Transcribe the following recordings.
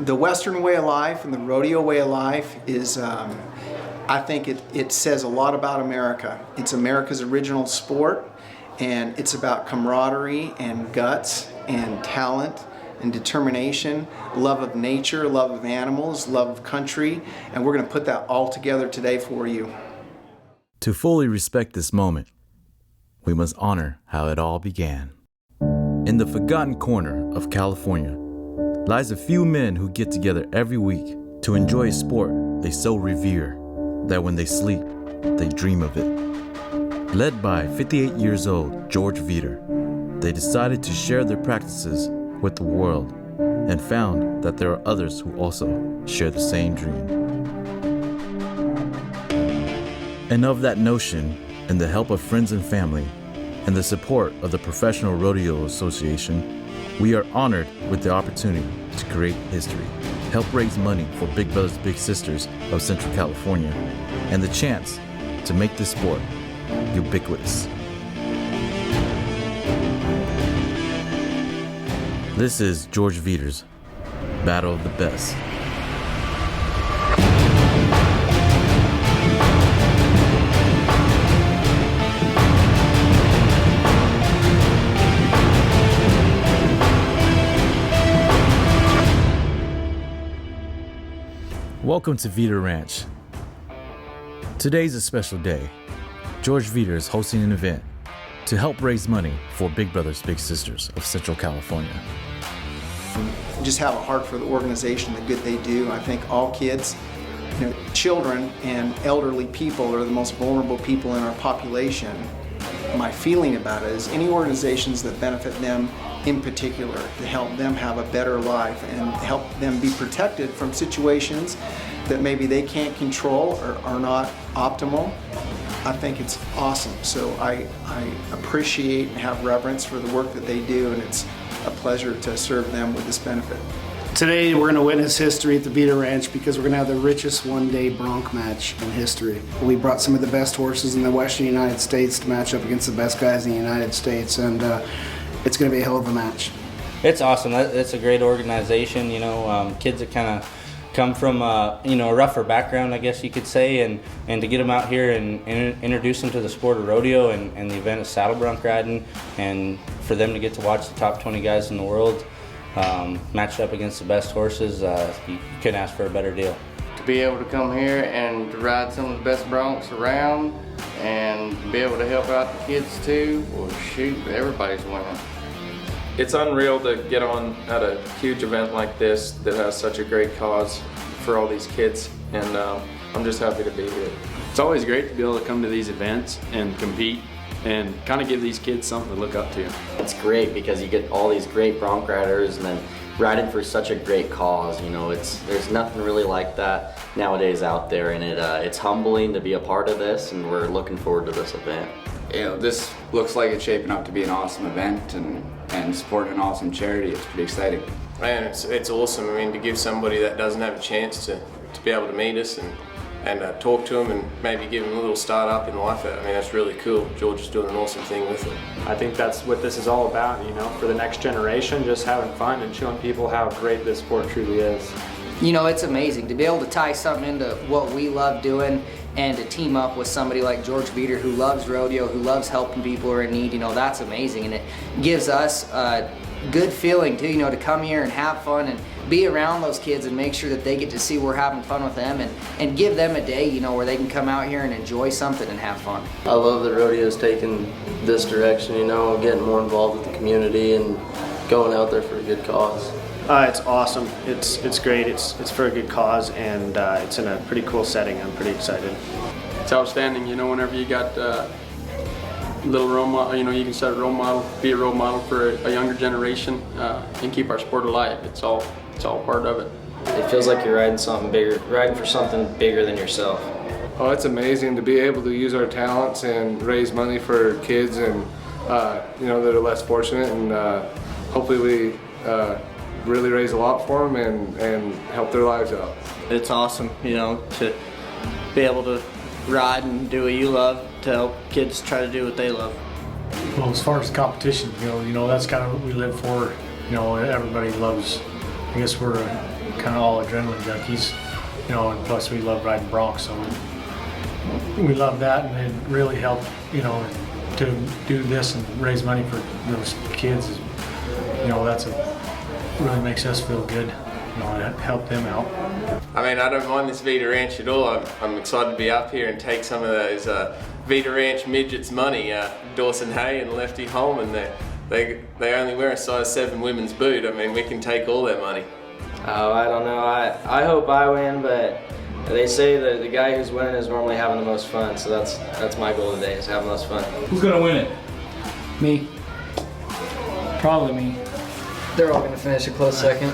The Western way of life and the rodeo way of life is, I think it says a lot about America. It's America's original sport, and it's about camaraderie and guts and talent and determination, love of nature, love of animals, love of country, and we're going to put that all together today for you. To fully respect this moment, we must honor how it all began. In the forgotten corner of California lies a few men who get together every week to enjoy a sport they so revere that when they sleep, they dream of it. Led by 58 years old George Veater, they decided to share their practices with the world and found that there are others who also share the same dream. And of that notion, and the help of friends and family, and the support of the Professional Rodeo Association, we are honored with the opportunity to create history, help raise money for Big Brothers Big Sisters of Central California, and the chance to make this sport ubiquitous. This is George Veater's Battle of the Best. Welcome to Riata Ranch. Today's a special day. George Veater is hosting an event to help raise money for Big Brothers Big Sisters of Central California. Just have a heart for the organization, the good they do. I think all kids, children and elderly people are the most vulnerable people in our population. My feeling about it is any organizations that benefit them in particular, to help them have a better life and help them be protected from situations that maybe they can't control or are not optimal, I think it's awesome. So I appreciate and have reverence for the work that they do, and it's a pleasure to serve them with this benefit. Today we're going to witness history at the Riata Ranch because we're going to have the richest one-day bronc match in history. We brought some of the best horses in the western United States to match up against the best guys in the United States, and it's going to be a hell of a match. It's awesome. It's a great organization. Kids that kind of come from a rougher background, I guess you could say, and to get them out here and introduce them to the sport of rodeo and the event of saddle bronc riding, and for them to get to watch the top 20 guys in the world matched up against the best horses, you couldn't ask for a better deal. To be able to come here and to ride some of the best broncs around and be able to help out the kids too, well shoot, everybody's winning. It's unreal to get on at a huge event like this that has such a great cause for all these kids, and I'm just happy to be here. It's always great to be able to come to these events and compete and kind of give these kids something to look up to. It's great because you get all these great bronc riders and then riding for such a great cause. There's nothing really like that nowadays out there, and it's humbling to be a part of this, and we're looking forward to this event. This looks like it's shaping up to be an awesome event and supporting an awesome charity. It's pretty exciting. Man, it's awesome. To give somebody that doesn't have a chance to be able to meet us and talk to them and maybe give them a little start up in life, that's really cool. George is doing an awesome thing with it. I think that's what this is all about, for the next generation, just having fun and showing people how great this sport truly is. It's amazing to be able to tie something into what we love doing and to team up with somebody like George Veater who loves rodeo, who loves helping people who are in need. That's amazing, and it gives us a good feeling too, to come here and have fun and be around those kids and make sure that they get to see we're having fun with them and give them a day, where they can come out here and enjoy something and have fun. I love that rodeo's taking this direction, getting more involved with the community and going out there for a good cause. It's awesome. It's great. It's for a good cause, and it's in a pretty cool setting. I'm pretty excited. It's outstanding, whenever you got little role model, you can set a role model, be a role model for a younger generation, and keep our sport alive. It's all part of it. It feels like you're riding something bigger, riding for something bigger than yourself. Oh, it's amazing to be able to use our talents and raise money for kids and that are less fortunate, and hopefully we really raise a lot for them and help their lives out. It's awesome, to be able to ride and do what you love, to help kids try to do what they love. Well, as far as competition, that's kind of what we live for. Everybody loves. I guess we're kind of all adrenaline junkies, you know, and plus we love riding broncs, so we love that, and it really helped, you know, to do this and raise money for those kids. You know, really makes us feel good, you know, and help them out. I mean, I don't mind this Veater Ranch at all. I'm excited to be up here and take some of those Veater Ranch midgets' money. Dawson Hay and Lefty Holman, they only wear a size 7 women's boot. I mean, we can take all their money. Oh, I don't know. I hope I win, but they say that the guy who's winning is normally having the most fun, so that's my goal today, is have the most fun. Who's gonna win it? Me. Probably me. They're all going to finish a close second.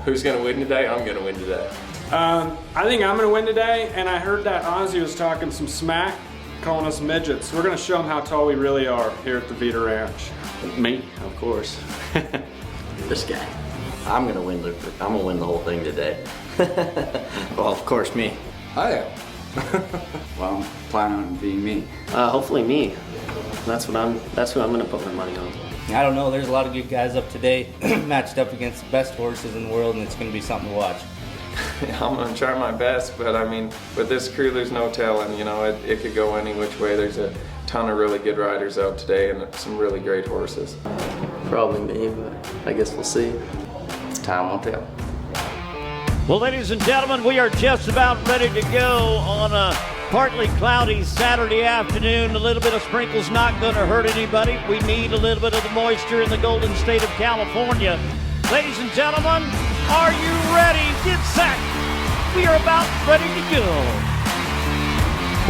Who's going to win today? I'm going to win today. I think I'm going to win today, and I heard that Ozzy was talking some smack, calling us midgets. We're going to show them how tall we really are here at the Veater Ranch. Me, of course. This guy. I'm gonna win the whole thing today. Well, of course, me. I am. Well, I'm planning on being me. Hopefully me. That's who I'm gonna put my money on. I don't know, there's a lot of good guys up today matched up against the best horses in the world, and it's going to be something to watch. I'm going to try my best, but I mean, with this crew, there's no telling, you know, it could go any which way. There's a ton of really good riders out today and some really great horses. Probably me, but I guess we'll see. Time will tell. Well, ladies and gentlemen, we are just about ready to go on a partly cloudy Saturday afternoon. A little bit of sprinkles not going to hurt anybody. We need a little bit of the moisture in the golden state of California. Ladies and gentlemen, are you ready? Get set. We are about ready to go.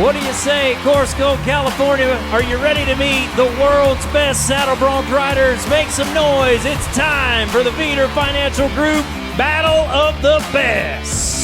What do you say, Corso, California? Are you ready to meet the world's best saddle bronc riders? Make some noise. It's time for the Veater Financial Group Battle of the Best.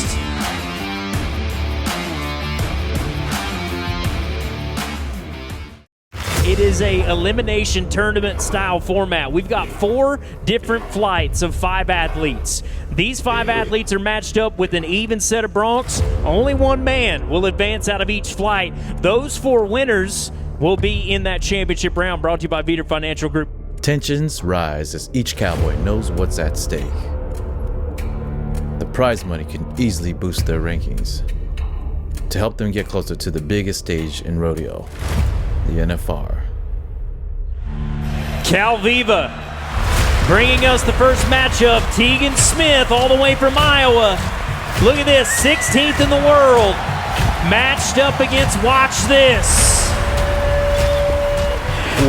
It is a elimination tournament style format. We've got 4 different flights of 5 athletes. These 5 athletes are matched up with an even set of broncs. Only one man will advance out of each flight. Those 4 winners will be in that championship round, brought to you by Veater Financial Group. Tensions rise as each cowboy knows what's at stake. The prize money can easily boost their rankings to help them get closer to the biggest stage in rodeo, the NFR. Cal Viva bringing us the first matchup. Tegan Smith all the way from Iowa. Look at this, 16th in the world. Matched up against Watch This.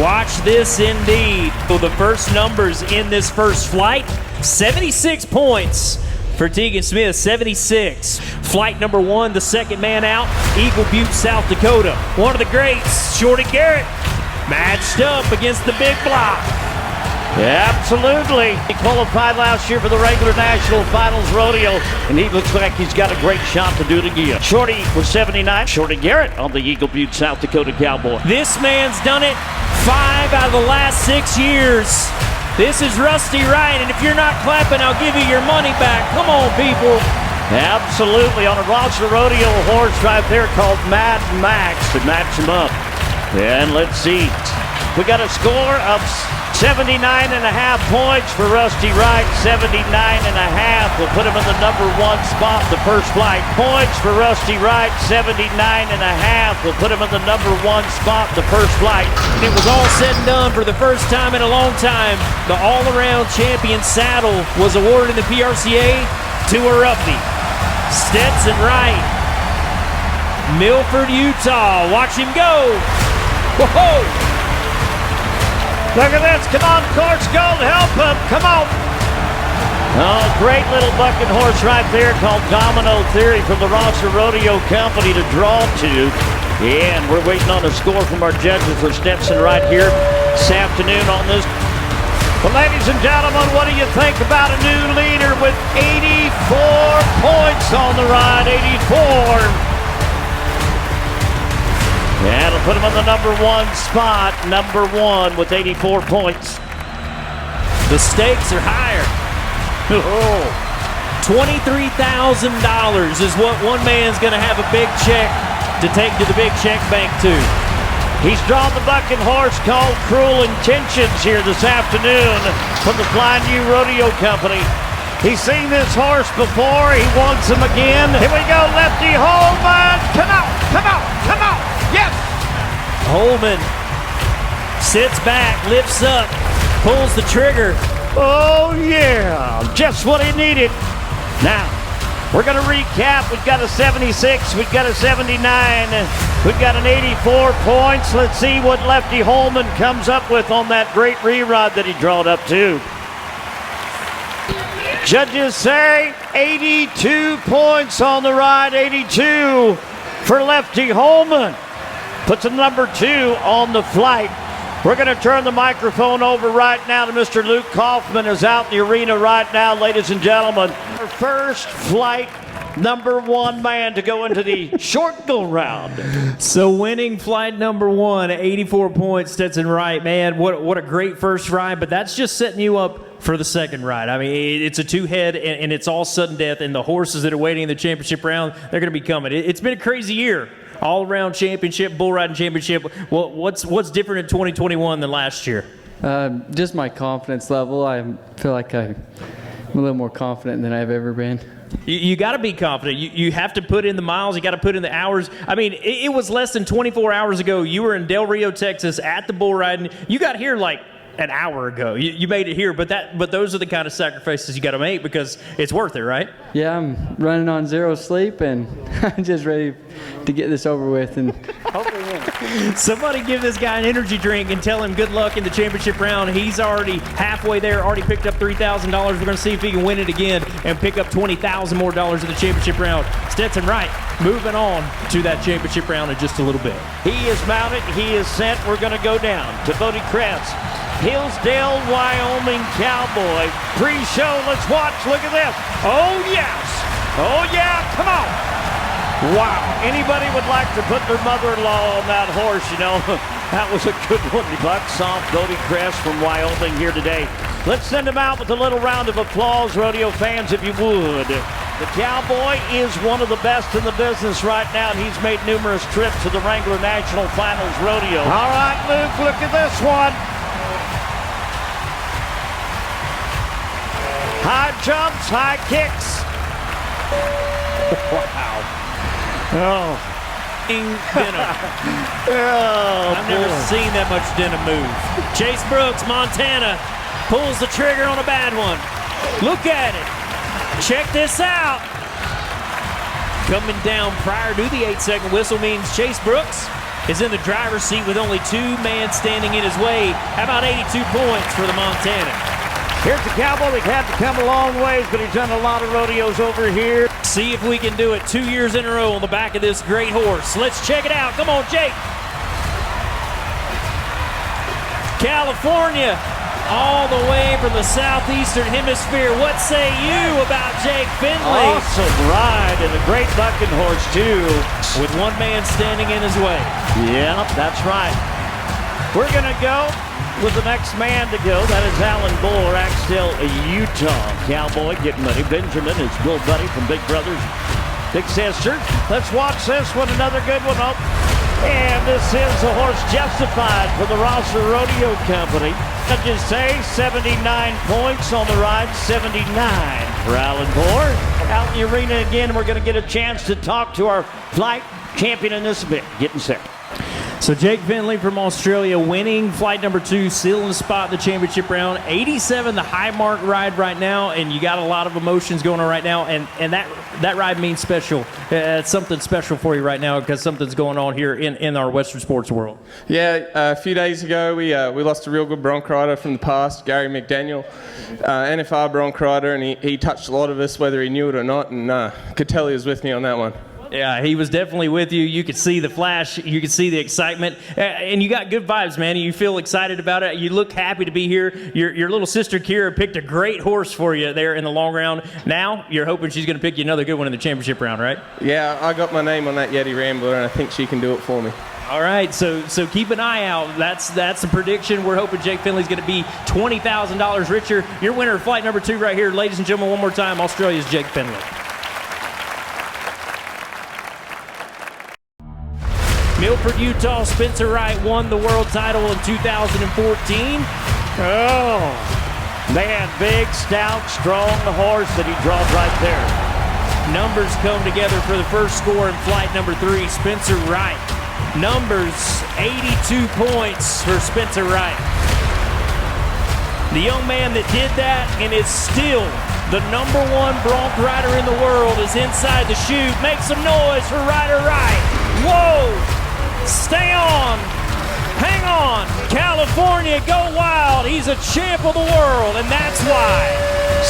Watch This indeed. So the first numbers in this first flight, 76 points for Tegan Smith, 76. Flight number 1, the second man out, Eagle Butte, South Dakota. One of the greats, Shorty Garrett, matched up against the big block. Absolutely. He qualified last year for the regular national finals rodeo, and he looks like he's got a great shot to do it again. Shorty was 79. Shorty Garrett on the Eagle Butte, South Dakota Cowboy. This man's done it 5 out of the last 6 years. This is Rusty Wright, and if you're not clapping, I'll give you your money back. Come on, people. Absolutely. On a Rochester Rodeo horse right there called Mad Max to match him up. And let's see. We got a score of 79.5 points for Rusty Wright. 79.5 will put him in the number 1 spot the first flight. Points for Rusty Wright. 79.5 will put him in the number 1 spot the first flight. It was all said and done for the first time in a long time. The all-around champion saddle was awarded in the PRCA to a roughie, Stetson Wright, Milford, Utah. Watch him go. Whoa! Look at this. Come on, Course Gold, help him. Come on. Oh, great little bucking horse right there called Domino Theory from the Rochester Rodeo Company to draw to. Yeah, and we're waiting on a score from our judges for Stetson right here this afternoon on this. Well, ladies and gentlemen, what do you think about a new leader with 84 points on the ride? 84. Yeah, it'll put him on the number 1 spot. Number 1 with 84 points. The stakes are higher. $23,000 is what one man's going to have a big check to take to the big check bank to. He's drawn the bucking horse called Cruel Intentions here this afternoon from the Flying U Rodeo Company. He's seen this horse before. He wants him again. Here we go, Lefty Holman. Come out, come out, come out. Yes. Holman sits back, lifts up, pulls the trigger. Oh, yeah. Just what he needed. Now, we're going to recap. We've got a 76. We've got a 79. We've got an 84 points. Let's see what Lefty Holman comes up with on that great rerod that he drawed up to. Judges say 82 points on the ride. 82 for Lefty Holman. Puts a number 2 on the flight. We're going to turn the microphone over right now to Mr. Luke Kaufman, who's out in the arena right now, ladies and gentlemen. Our first flight number 1 man to go into the short go round. So winning flight number 1, 84 points, Stetson Wright. Man, what a great first ride, but that's just setting you up for the second ride. I mean, it's a 2-head, and it's all sudden death, and the horses that are waiting in the championship round, they're going to be coming. It's been a crazy year. All-around championship, bull riding championship. Well, what's different in 2021 than last year? Just my confidence level. I feel like I'm a little more confident than I've ever been. You got to be confident. You have to put in the miles. You got to put in the hours. I mean, it was less than 24 hours ago. You were in Del Rio, Texas, at the bull riding. You got here like an hour ago. You made it here, but those are the kind of sacrifices you got to make because it's worth it, right? Yeah, I'm running on 0 sleep, and I'm just ready to get this over with and hopefully win. Somebody give this guy an energy drink and tell him good luck in the championship round. He's already halfway there, already picked up $3,000. We're going to see if he can win it again and pick up $20,000 more in the championship round. Stetson Wright moving on to that championship round in just a little bit. He is mounted. He is sent. We're going to go down to Brody Cress. Hillsdale, Wyoming Cowboy. Pre-show, let's watch. Look at this. Oh, yes. Oh, yeah. Come on. Wow. Anybody would like to put their mother-in-law on that horse, you know. That was a good one. Bucks off Brody Cress from Wyoming here today. Let's send him out with a little round of applause, rodeo fans, if you would. The Cowboy is one of the best in the business right now, and he's made numerous trips to the Wrangler National Finals Rodeo. All right, Luke, look at this one. High jumps, high kicks. Wow. Oh. Denim. I've never seen that much denim move. Chase Brooks, Montana, pulls the trigger on a bad one. Look at it. Check this out. Coming down prior to the 8-second whistle means Chase Brooks is in the driver's seat with only 2 men standing in his way. How about 82 points for the Montana? Here's the Cowboy. He's had to come a long ways, but he's done a lot of rodeos over here. See if we can do it 2 years in a row on the back of this great horse. Let's check it out. Come on, Jake. California, all the way from the southeastern hemisphere. What say you about Jake Finlay? Awesome ride and a great bucking horse, too. With 1 man standing in his way. Yep, that's right. We're going to go with the next man to go. That is Alan Boore, Axtell, Utah. Cowboy getting money. Benjamin is little buddy from Big Brothers, Big Sister. Let's watch this one, another good one. Oh, and this is the horse Justified for the Rosser Rodeo Company. I just say 79 points on the ride, 79 for Alan Boore. Out in the arena again, we're going to get a chance to talk to our flight champion in this bit. Getting set. So Jake Finlay from Australia winning flight number 2, sealing the spot in the championship round. 87, the high mark ride right now, and you got a lot of emotions going on right now, and that ride means special. It's something special for you right now because something's going on here in our Western sports world. Yeah, a few days ago we lost a real good bronc rider from the past, Gary McDaniel, NFR bronc rider, and he touched a lot of us whether he knew it or not, and could tell he was with me on that one. Yeah, he was definitely with you. You could see the flash. You could see the excitement. And you got good vibes, man. You feel excited about it. You look happy to be here. Your little sister, Kira, picked a great horse for you there in the long round. Now you're hoping she's going to pick you another good one in the championship round, right? Yeah, I got my name on that Yeti Rambler, and I think she can do it for me. All right, so keep an eye out. That's the prediction. We're hoping Jake Finlay's going to be $20,000 richer. Your winner of flight number 2 right here. Ladies and gentlemen, one more time, Australia's Jake Finlay. Milford, Utah, Spencer Wright won the world title in 2014. Oh, Man, big, stout, strong horse that he draws right there. Numbers come together for the first score in flight number 3, Spencer Wright. Numbers, 82 points for Spencer Wright. The young man that did that and is still the number 1 bronc rider in the world is inside the chute. Make some noise for Ryder Wright. Whoa! Stay on! Hang on! California, go wild! He's a champ of the world, and that's why.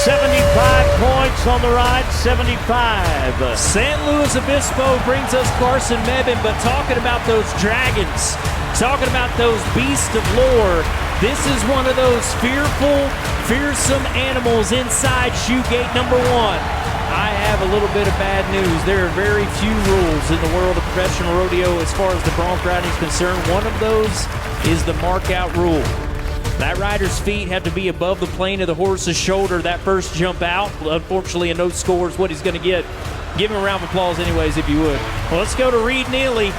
75 points on the ride, 75. San Luis Obispo brings us Karson Mebane, but talking about those dragons, talking about those beasts of lore, this is one of those fearful, fearsome animals inside chute gate number 1. I have a little bit of bad news. There are very few rules in the world of professional rodeo as far as the bronc riding is concerned. One of those is the mark-out rule. That rider's feet have to be above the plane of the horse's shoulder that first jump out. Unfortunately, in those scores, what he's going to get. Give him a round of applause anyways, if you would. Well, let's go to Reed Neely,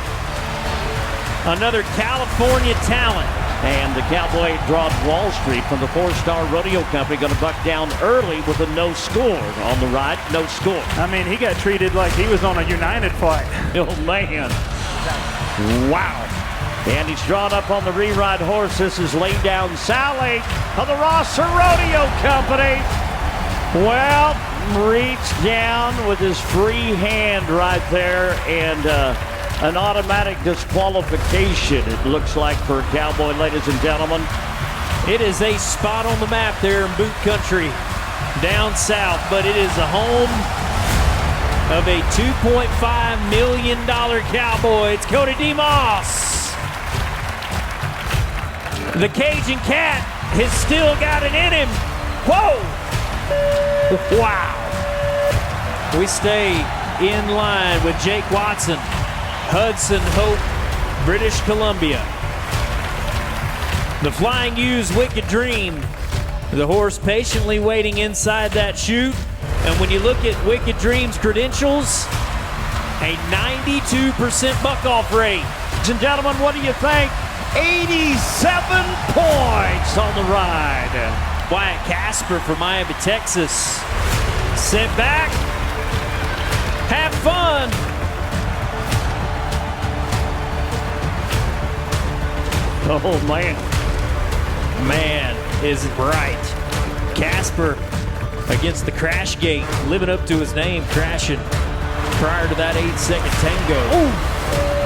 another California talent. And the Cowboy drawn Wall Street from the 4-Star Rodeo Company going to buck down early with a no score on the ride. No score. I mean, he got treated like he was on a United flight. Oh, man. Wow. And he's drawn up on the re-ride horse. This is Lay Down Sally of the Riata Rodeo Company. Well, reached down with his free hand right there, and an automatic disqualification, it looks like, for Cowboy, ladies and gentlemen. It is a spot on the map there in boot country down south, but it is the home of a $2.5 million Cowboy. It's Cody Demoss. The Cajun Cat has still got it in him. Whoa! Wow. We stay in line with Jake Watson, Hudson Hope, British Columbia. The Flying U's Wicked Dream. The horse patiently waiting inside that chute. And when you look at Wicked Dream's credentials, a 92% buck-off rate. Ladies and gentlemen, what do you think? 87 points on the ride. Wyatt Casper from Miami, Texas. Sit back. Have fun. Oh, man. Man, is it bright. Casper against the crash gate, living up to his name, crashing prior to that 8-second tango. Ooh.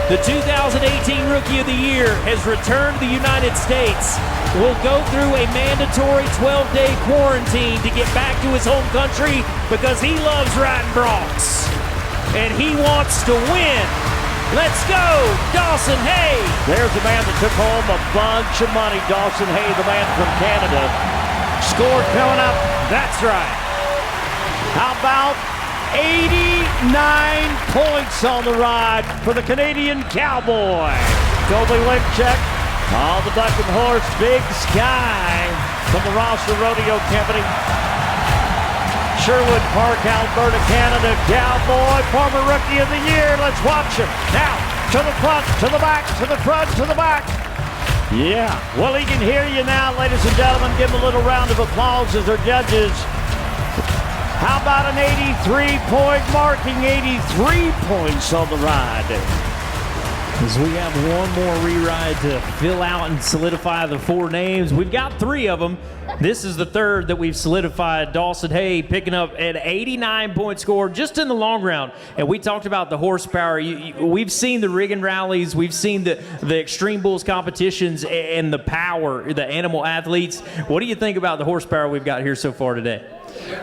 The 2018 Rookie of the Year has returned to the United States. Will go through a mandatory 12-day quarantine to get back to his home country because he loves riding broncs. And he wants to win. Let's go, Dawson Hay. There's a man that took home a bunch of money. Dawson Hay, the man from Canada. Score coming up. That's right. How about 89 points on the ride for the Canadian Cowboy? Kolby Wanchuk on the bucking horse, Big Sky from the Riata Rodeo Company. Sherwood Park, Alberta, Canada, Cowboy, former Rookie of the Year. Let's watch him. Now, to the front, to the back, to the front, to the back. Yeah, well, he can hear you now, ladies and gentlemen. Give him a little round of applause as our judges. How about an 83-point marking, 83 points on the ride. As we have one more re-ride to fill out and solidify the 4 names. We've got 3 of them. This is the 3rd that we've solidified. Dawson Hay picking up an 89-point score just in the long round. And we talked about the horsepower. We've seen the rigging rallies. We've seen the Extreme Bulls competitions and the power, the animal athletes. What do you think about the horsepower we've got here so far today?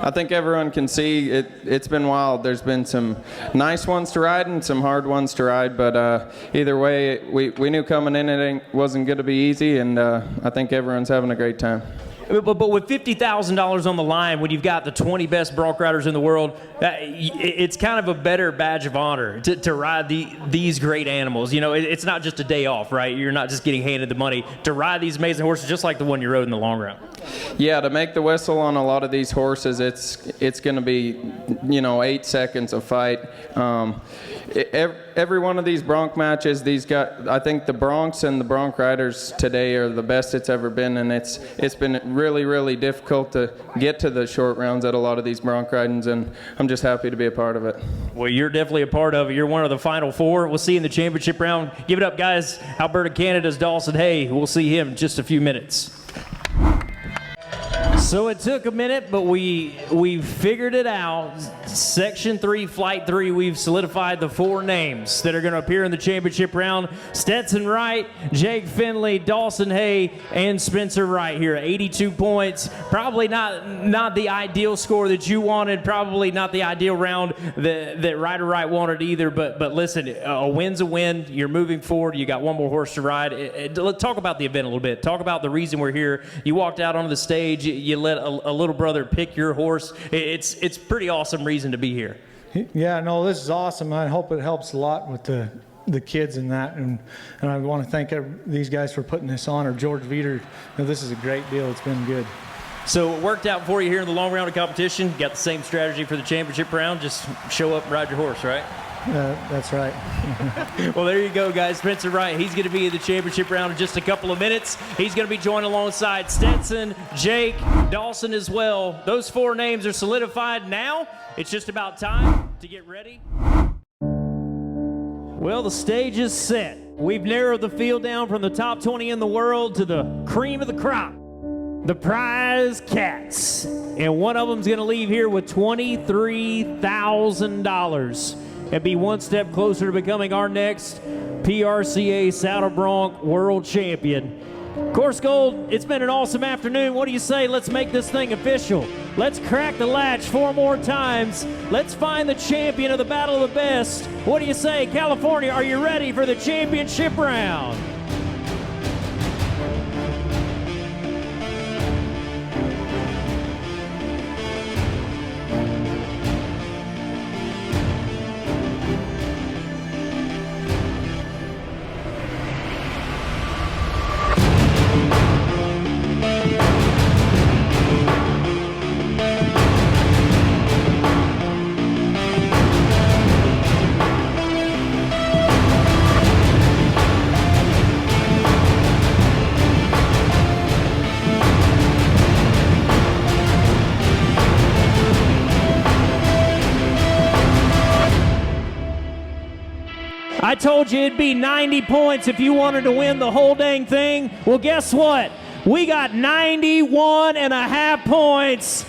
I think everyone can see it's been wild. There's been some nice ones to ride and some hard ones to ride, but either way, we knew coming in it wasn't going to be easy, and I think everyone's having a great time. But with $50,000 on the line, when you've got the 20 best bronc riders in the world, it's kind of a better badge of honor to ride these great animals. You know, it's not just a day off, right? You're not just getting handed the money to ride these amazing horses, just like the one you rode in the long round. Yeah, to make the whistle on a lot of these horses, it's going to be, 8 seconds of fight. every one of these bronc matches, these guys, I think the broncs and the bronc riders today are the best it's ever been, and it's been really, really difficult to get to the short rounds at a lot of these bronc ridings, and I'm just happy to be a part of it. Well, you're definitely a part of it. You're one of the final four. We'll see you in the championship round. Give it up, guys. Alberta, Canada's Dawson Hay. We'll see him in just a few minutes. So it took a minute, but we figured it out. Section 3, Flight 3, we've solidified the 4 names that are going to appear in the championship round. Stetson Wright, Jake Finlay, Dawson Hay, and Spencer Wright here. 82 points. Probably not the ideal score that you wanted. Probably not the ideal round that Ryder Wright wanted either. But listen, a win's a win. You're moving forward. You got one more horse to ride. Let's talk about the event a little bit. Talk about the reason we're here. You walked out onto the stage. You let a little brother pick your horse. It's pretty awesome reason to be here. Yeah, no, this is awesome. I hope it helps a lot with the kids and that, and I want to thank these guys for putting this on, or George Veater. This is a great deal. It's been good. So it worked out for you here in the long round of competition. Got the same strategy for the championship round. Just show up and ride your horse, right? That's right. Well, there you go, guys. Spencer Wright, he's going to be in the championship round in just a couple of minutes. He's going to be joined alongside Stetson, Jake, Dawson as well. Those 4 names are solidified now. It's just about time to get ready. Well, the stage is set. We've narrowed the field down from the top 20 in the world to the cream of the crop, the prize cats. And one of them's going to leave here with $23,000 and be one step closer to becoming our next PRCA Saddle Bronc World Champion. Course Gold, it's been an awesome afternoon. What do you say? Let's make this thing official. Let's crack the latch 4 more times. Let's find the champion of the Battle of the Best. What do you say, California? Are you ready for the championship round? I told you it'd be 90 points if you wanted to win the whole dang thing. Well, guess what? We got 91.5 points.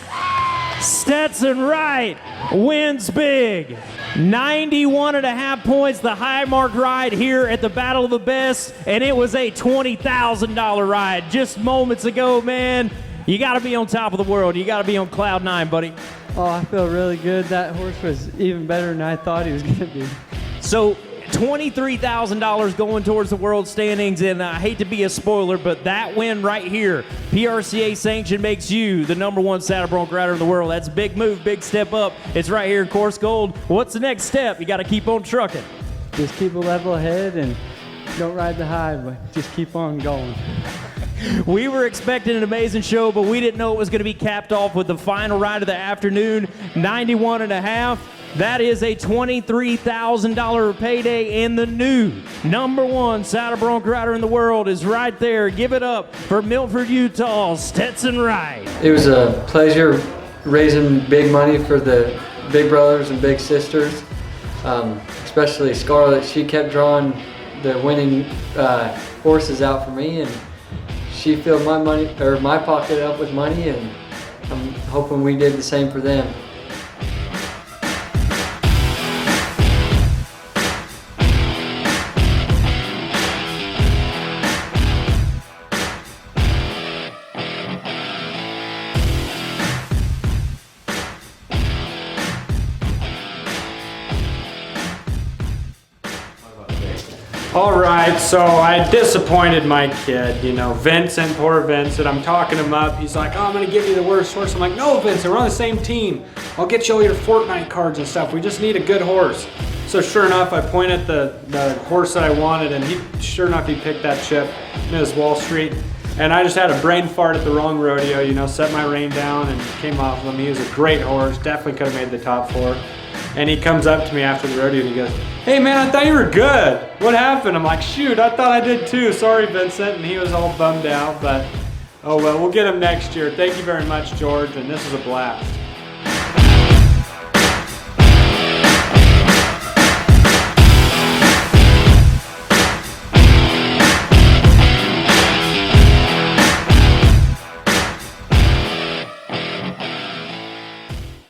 Stetson Wright wins big. 91.5 points, the high mark ride here at the Battle of the Best, and it was a $20,000 ride just moments ago, man. You got to be on top of the world. You got to be on cloud 9, buddy. Oh, I feel really good. That horse was even better than I thought he was going to be. So $23,000 going towards the world standings, and I hate to be a spoiler, but that win right here, PRCA sanction, makes you the #1 saddle bronc rider in the world. That's a big move, big step up. It's right here in Course Gold. What's the next step? You got to keep on trucking. Just keep a level head and don't ride the high, but just keep on going. We were expecting an amazing show, but we didn't know it was going to be capped off with the final ride of the afternoon, 91.5. That is a $23,000 payday, and the new #1 saddle bronc rider in the world is right there. Give it up for Milford, Utah, Stetson Wright. It was a pleasure raising big money for the big brothers and big sisters, especially Scarlett. She kept drawing the winning horses out for me, and she filled my money, or my pocket up with money, and I'm hoping we did the same for them. All right, so I disappointed my kid, you know, Vincent, poor Vincent. I'm talking him up. He's like, oh, I'm gonna give you the worst horse. I'm like, no, Vincent, we're on the same team. I'll get you all your Fortnite cards and stuff. We just need a good horse. So sure enough, I point at the horse that I wanted, and sure enough, he picked that chip in his Wall Street. And I just had a brain fart at the wrong rodeo, you know, set my rein down and came off of him. He was a great horse, definitely could have made the top 4. And he comes up to me after the rodeo and he goes, "Hey man, I thought you were good. What happened?" I'm like, "Shoot, I thought I did too. Sorry, Vincent." And he was all bummed out, but oh well, we'll get him next year. Thank you very much, George, and this was a blast.